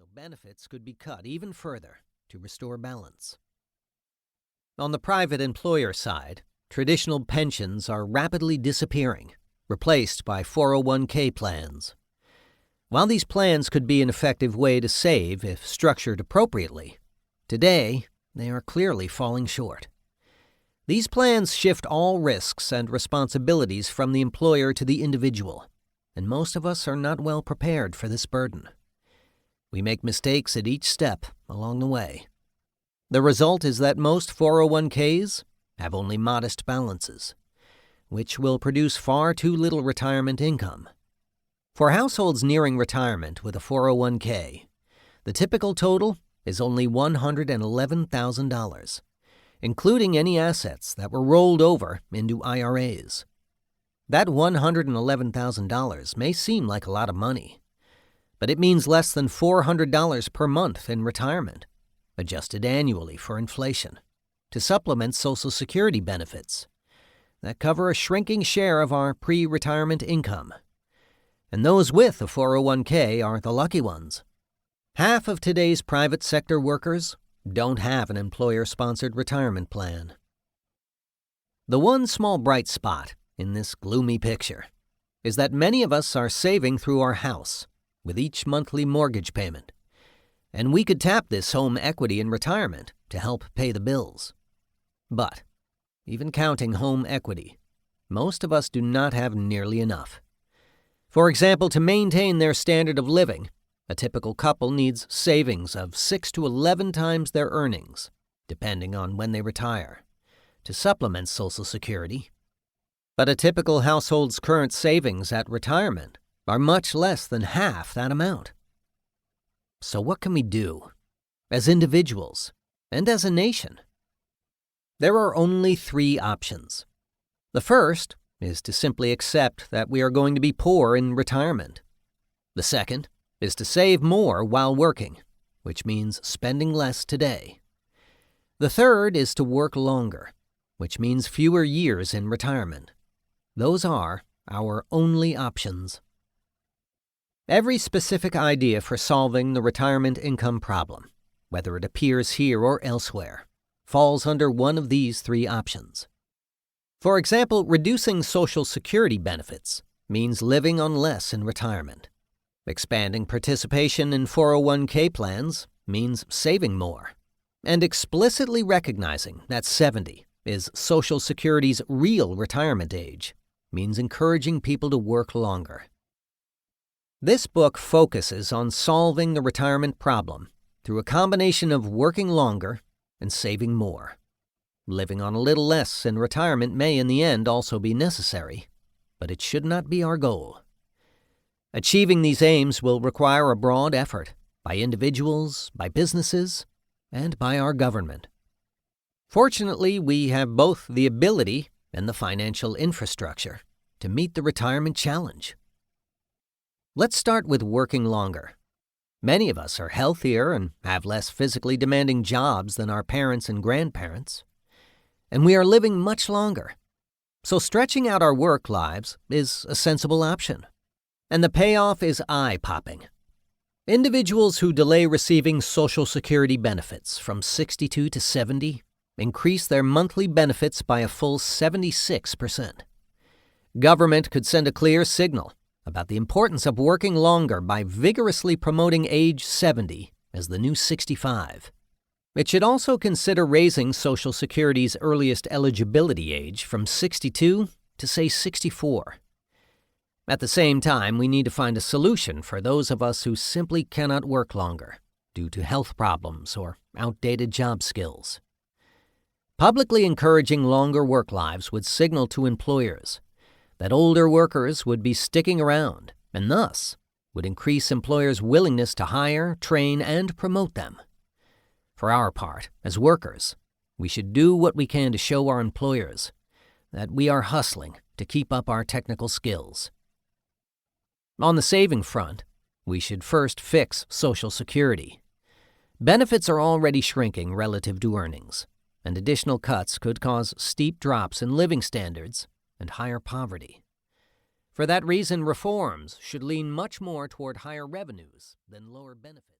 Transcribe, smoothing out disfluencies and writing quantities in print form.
so benefits could be cut even further to restore balance. On the private employer side, traditional pensions are rapidly disappearing, replaced by 401k plans. While these plans could be an effective way to save if structured appropriately, today they are clearly falling short. These plans shift all risks and responsibilities from the employer to the individual, and most of us are not well prepared for this burden. We make mistakes at each step along the way. The result is that most 401ks have only modest balances, which will produce far too little retirement income. For households nearing retirement with a 401k, the typical total is only $111,000, including any assets that were rolled over into IRAs. That $111,000 may seem like a lot of money, but it means less than $400 per month in retirement, adjusted annually for inflation, to supplement Social Security benefits that cover a shrinking share of our pre-retirement income. And those with a 401k are the lucky ones. Half of today's private sector workers don't have an employer-sponsored retirement plan. The one small bright spot in this gloomy picture is that many of us are saving through our house with each monthly mortgage payment, and we could tap this home equity in retirement to help pay the bills. But, even counting home equity, most of us do not have nearly enough. For example, to maintain their standard of living, a typical couple needs savings of 6 to 11 times their earnings, depending on when they retire, to supplement Social Security. But a typical household's current savings at retirement are much less than half that amount. So what can we do, as individuals and as a nation? There are only 3 options. The first is to simply accept that we are going to be poor in retirement. The second is to save more while working, which means spending less today. The third is to work longer, which means fewer years in retirement. Those are our only options. Every specific idea for solving the retirement income problem, whether it appears here or elsewhere, falls under one of these 3 options. For example, reducing Social Security benefits means living on less in retirement. Expanding participation in 401k plans means saving more. And explicitly recognizing that 70 is Social Security's real retirement age means encouraging people to work longer. This book focuses on solving the retirement problem through a combination of working longer and saving more. Living on a little less in retirement may in the end also be necessary, but it should not be our goal. Achieving these aims will require a broad effort by individuals, by businesses, and by our government. Fortunately, we have both the ability and the financial infrastructure to meet the retirement challenge. Let's start with working longer. Many of us are healthier and have less physically demanding jobs than our parents and grandparents, and we are living much longer. So stretching out our work lives is a sensible option, and the payoff is eye-popping. Individuals who delay receiving Social Security benefits from 62 to 70 increase their monthly benefits by a full 76%. Government could send a clear signal about the importance of working longer by vigorously promoting age 70 as the new 65. It should also consider raising Social Security's earliest eligibility age from 62 to, say, 64. At the same time, we need to find a solution for those of us who simply cannot work longer due to health problems or outdated job skills. Publicly encouraging longer work lives would signal to employers that older workers would be sticking around and thus would increase employers' willingness to hire, train, and promote them. For our part, as workers, we should do what we can to show our employers that we are hustling to keep up our technical skills. On the saving front, we should first fix Social Security. Benefits are already shrinking relative to earnings, and additional cuts could cause steep drops in living standards and higher poverty. For that reason, reforms should lean much more toward higher revenues than lower benefits.